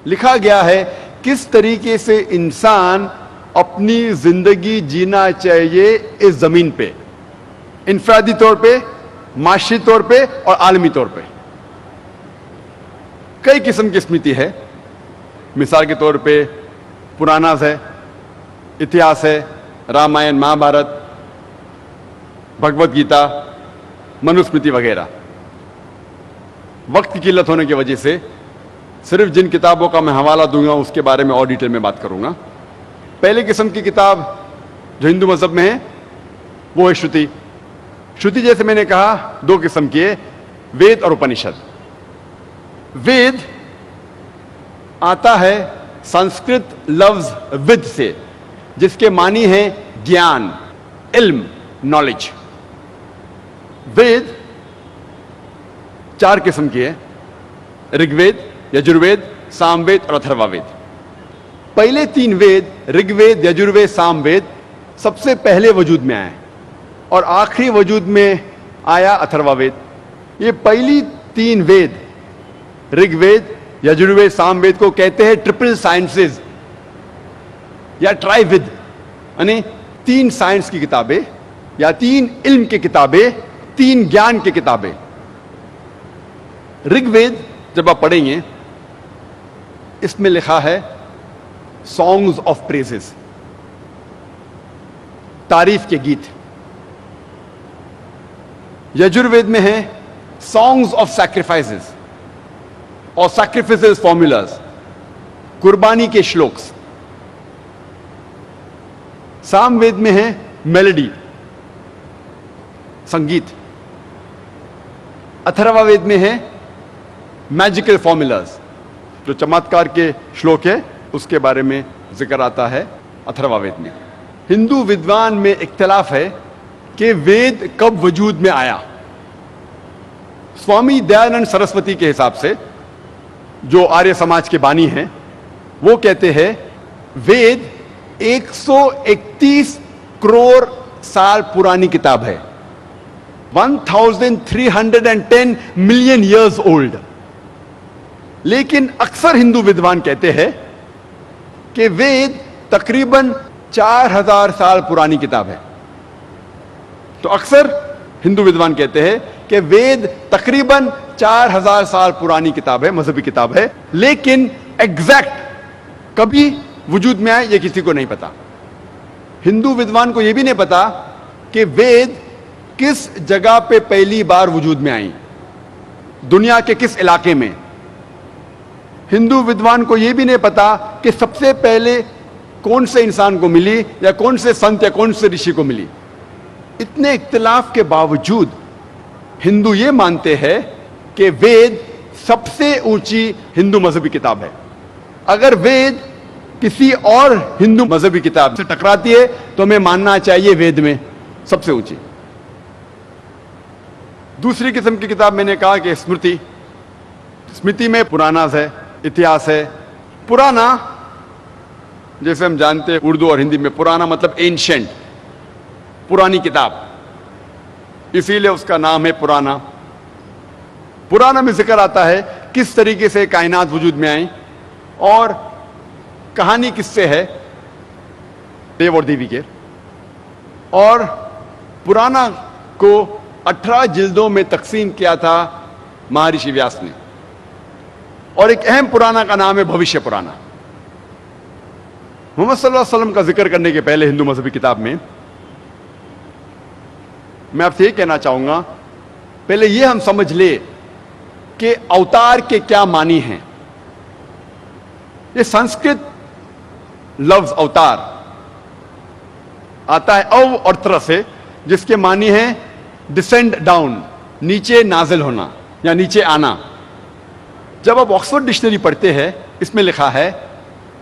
लिखा गया है किस तरीके से इंसान अपनी जिंदगी जीना चाहिए इस जमीन पे, इंफरादी तौर पे, माशी तौर पे और आलमी तौर पे। कई किस्म की स्मृति है। मिसाल के तौर पे पुराणास है, इतिहास है, रामायण, महाभारत, भगवत गीता, मनुस्मृति वगैरह। वक्त की किल्लत होने की वजह से सिर्फ जिन किताबों का मैं हवाला दूंगा उसके बारे में और डिटेल में बात करूंगा। पहले किस्म की किताब जो हिंदू मजहब में है वो है श्रुति। श्रुति जैसे मैंने कहा दो किस्म की है, वेद और उपनिषद। वेद आता है संस्कृत लफ्ज विद से, जिसके मानी है ज्ञान, इल्म, नॉलेज। वेद चार किस्म की है, ऋग्वेद, यजुर्वेद, सामवेद और अथर्ववेद। पहले तीन वेद, ऋग्वेद, यजुर्वेद, सामवेद, सबसे पहले वजूद में आए और आखिरी वजूद में आया अथर्ववेद। ये पहली तीन वेद, ऋग्वेद, यजुर्वेद, सामवेद को कहते हैं ट्रिपल साइंसेस या ट्राइविद, यानी तीन साइंस की किताबें या तीन इल्म की किताबें, तीन ज्ञान की किताबें। ऋग्वेद जब आप पढ़ेंगे इसमें लिखा है सॉन्ग्स ऑफ प्रेजेस, तारीफ के गीत। यजुर्वेद में है सॉन्ग्स ऑफ सैक्रिफाइसेस और सैक्रिफाइसेस फॉर्मूलाज, कुर्बानी के श्लोक्स। सामवेद में है मेलोडी, संगीत। अथर्ववेद में है मैजिकल फॉर्मूलाज, जो चमत्कार के श्लोक है उसके बारे में जिक्र आता है अथर्ववेद में। हिंदू विद्वान में इख्तिलाफ है कि वेद कब वजूद में आया। स्वामी दयानंद सरस्वती के हिसाब से, जो आर्य समाज के बानी हैं, वो कहते हैं वेद 131 करोड़ साल पुरानी किताब है, 1310 मिलियन ईयर्स ओल्ड। लेकिन अक्सर हिंदू विद्वान कहते हैं कि वेद तकरीबन 4000 साल पुरानी किताब है। तो अक्सर हिंदू विद्वान कहते हैं कि वेद तकरीबन 4000 साल पुरानी किताब है, मजहबी किताब है। लेकिन एग्जैक्ट कभी वजूद में आए ये किसी को नहीं पता। हिंदू विद्वान को यह भी नहीं पता कि वेद किस जगह पे पहली बार वजूद में आई, दुनिया के किस इलाके में। हिंदू विद्वान को यह भी नहीं पता कि सबसे पहले कौन से इंसान को मिली या कौन से संत या कौन से ऋषि को मिली। इतने इख्तिलाफ के बावजूद हिंदू ये मानते हैं कि वेद सबसे ऊंची हिंदू मजहबी किताब है। अगर वेद किसी और हिंदू मजहबी किताब से टकराती है तो हमें मानना चाहिए वेद में सबसे ऊंची। दूसरी किस्म की किताब मैंने कहा कि स्मृति। स्मृति में पुराणास है, इतिहास है। पुराना जैसे हम जानते हैं उर्दू और हिंदी में पुराना मतलब एंशेंट, पुरानी किताब, इसीलिए उसका नाम है पुराना। पुराना में जिक्र आता है किस तरीके से कायनात वजूद में आई और कहानी किससे है, देव और देवी के। और पुराना को 18 जिल्दों में तकसीम किया था महर्षि व्यास ने। और एक अहम पुराना का नाम है भविष्य पुराना। मोहम्मद सल्लल्लाहु अलैहि वसल्लम का जिक्र करने के पहले हिंदू मजहबी किताब में मैं आपसे यह कहना चाहूंगा, पहले यह हम समझ ले कि अवतार के क्या मानी हैं। ये संस्कृत लफ्ज अवतार आता है अव और त्र से, जिसके मानी है डिसेंड डाउन, नीचे नाजिल होना या नीचे आना। जब आप ऑक्सफोर्ड डिक्शनरी पढ़ते हैं इसमें लिखा है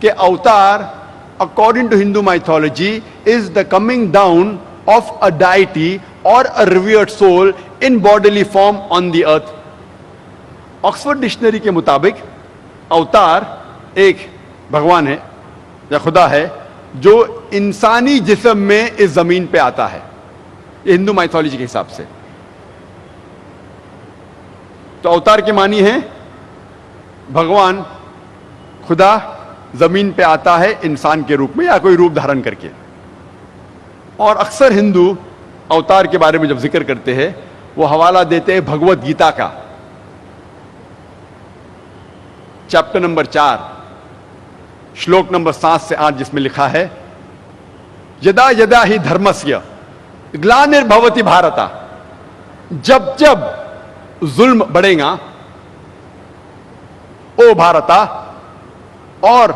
कि avatar according to Hindu mythology is the coming down of a deity और a reward soul in bodily form on the earth. Oxford dictionary के मुताबिक अवतार एक भगवान है या खुदा है जो इंसानी जिस्म में इस जमीन पे आता है। ये हिंदू माइथोलॉजी के हिसाब से। तो अवतार के मानी है भगवान खुदा जमीन पे आता है इंसान के रूप में या कोई रूप धारण करके। और अक्सर हिंदू अवतार के बारे में जब जिक्र करते हैं वो हवाला देते हैं भगवत गीता का, चैप्टर नंबर 4 श्लोक नंबर 7 से 8, जिसमें लिखा है यदा यदा ही धर्मस्य ग्लानिर्भवति भारता, जब जब जुल्म बढ़ेगा ओ भारता, और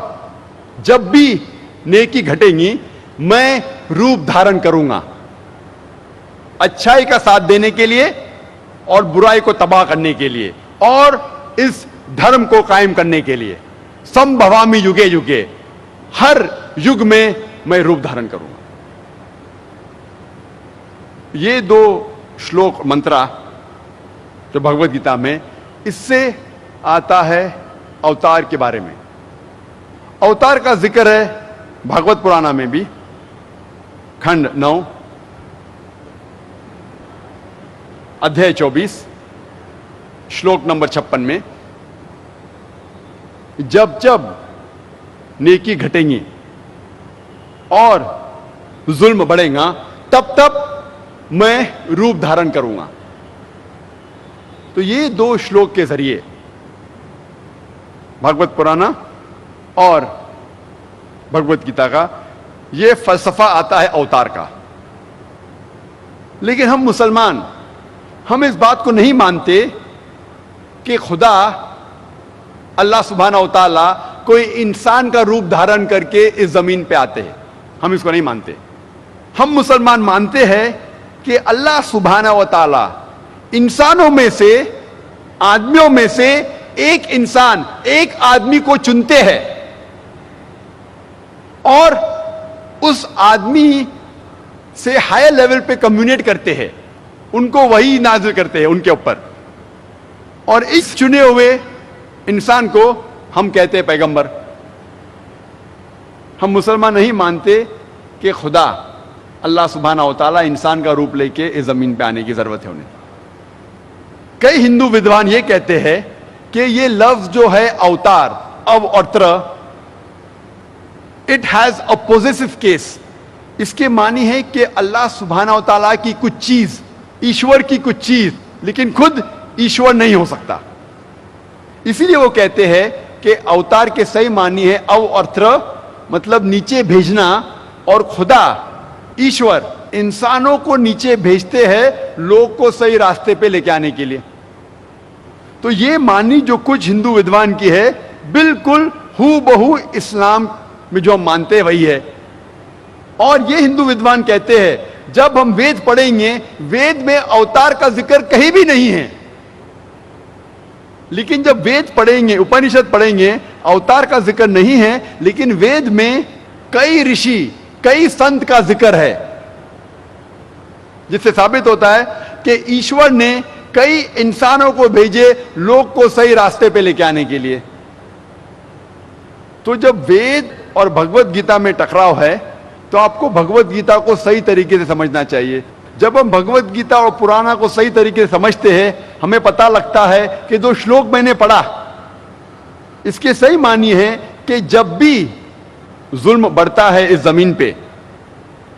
जब भी नेकी घटेगी मैं रूप धारण करूंगा अच्छाई का साथ देने के लिए और बुराई को तबाह करने के लिए और इस धर्म को कायम करने के लिए। संभवामि युगे युगे, हर युग में मैं रूप धारण करूंगा। ये 2 श्लोक मंत्रा जो भगवत गीता में, इससे आता है अवतार के बारे में। अवतार का जिक्र है भागवत पुराण में भी, खंड 9 अध्याय 24 श्लोक नंबर 56 में, जब जब नेकी घटेंगी और जुल्म बढ़ेगा तब तब मैं रूप धारण करूंगा। तो ये 2 श्लोक के जरिए भागवत पुराण और भगवत गीता का ये फलसफा आता है अवतार का। लेकिन हम मुसलमान, हम इस बात को नहीं मानते कि खुदा अल्लाह सुब्हानहू व तआला कोई इंसान का रूप धारण करके इस जमीन पे आते हैं। हम इसको नहीं मानते। हम मुसलमान मानते हैं कि अल्लाह सुब्हानहू व तआला इंसानों में से, आदमियों में से एक इंसान, एक आदमी को चुनते हैं और उस आदमी से हायर लेवल पे कम्युनिकेट करते हैं, उनको वही नाजिल करते हैं उनके ऊपर, और इस चुने हुए इंसान को हम कहते हैं पैगंबर। हम मुसलमान नहीं मानते कि खुदा अल्लाह सुब्हानहू व तआला इंसान का रूप लेके इस जमीन पे आने की जरूरत है उन्हें। कई हिंदू विद्वान ये कहते हैं कि ये लफ्ज जो है अवतार, अव और त्र, it has a positive case. इसके मानी है कि अल्लाह सुब्हानहू व तआला की कुछ चीज, ईश्वर की कुछ चीज, लेकिन खुद ईश्वर नहीं हो सकता। इसीलिए वो कहते हैं कि अवतार के सही मानी है अव और त्र, मतलब नीचे भेजना, और खुदा ईश्वर इंसानों को नीचे भेजते हैं लोग को सही रास्ते पे लेके आने के लिए। तो ये मानी जो कुछ हिंदू विद्वान की है, बिल्कुल हूबहू इस्लाम में जो हम मानते हैं वही है। और ये हिंदू विद्वान कहते हैं जब हम वेद पढ़ेंगे, वेद में अवतार का जिक्र कहीं भी नहीं है, लेकिन जब वेद पढ़ेंगे, उपनिषद पढ़ेंगे, अवतार का जिक्र नहीं है, लेकिन वेद में कई ऋषि, कई संत का जिक्र है, जिससे साबित होता है कि ईश्वर ने कई इंसानों को भेजे लोग को सही रास्ते पे लेके आने के लिए। तो जब वेद और भगवत गीता में टकराव है तो आपको भगवत गीता को सही तरीके से समझना चाहिए। जब हम भगवत गीता और पुराना को सही तरीके से समझते हैं, हमें पता लगता है कि 2 श्लोक मैंने पढ़ा, इसके सही मानी है कि जब भी जुल्म बढ़ता है इस जमीन पे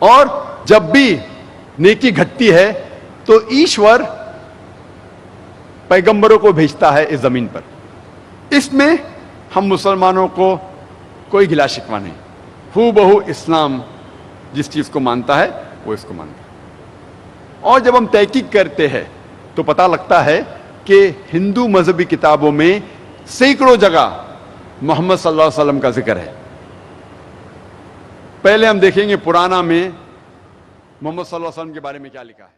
और जब भी नेकी घटती है तो ईश्वर पैगंबरों को भेजता है इस जमीन पर। इसमें हम मुसलमानों को कोई गिला शिकवा नहीं। हूबहू इस्लाम जिस चीज को मानता है वो इसको मानता है। और जब हम तहकीक करते हैं तो पता लगता है कि हिंदू मजहबी किताबों में सैकड़ों जगह मोहम्मद सल्लल्लाहु अलैहि वसल्लम का जिक्र है। पहले हम देखेंगे पुराना में मोहम्मद सल्लल्लाहु अलैहि वसल्लम के बारे में क्या लिखा है।